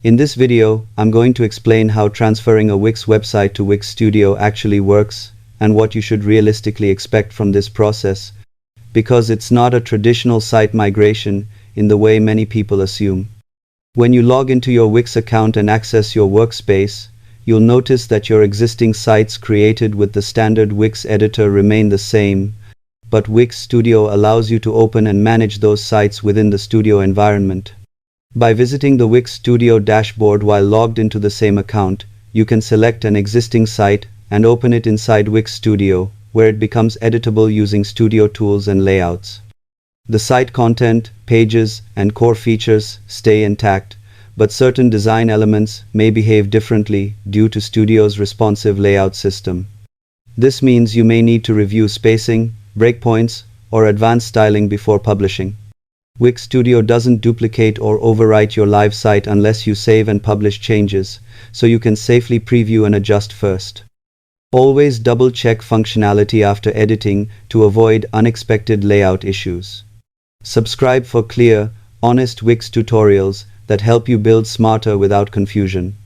In this video, I'm going to explain how transferring a Wix website to Wix Studio actually works and what you should realistically expect from this process, because it's not a traditional site migration in the way many people assume. When you log into your Wix account and access your workspace, you'll notice that your existing sites created with the standard Wix editor remain the same, but Wix Studio allows you to open and manage those sites within the Studio environment. By visiting the Wix Studio dashboard while logged into the same account, you can select an existing site and open it inside Wix Studio, where it becomes editable using Studio tools and layouts. The site content, pages, and core features stay intact, but certain design elements may behave differently due to Studio's responsive layout system. This means you may need to review spacing, breakpoints, or advanced styling before publishing. Wix Studio doesn't duplicate or overwrite your live site unless you save and publish changes, so you can safely preview and adjust first. Always double-check functionality after editing to avoid unexpected layout issues. Subscribe for clear, honest Wix tutorials that help you build smarter without confusion.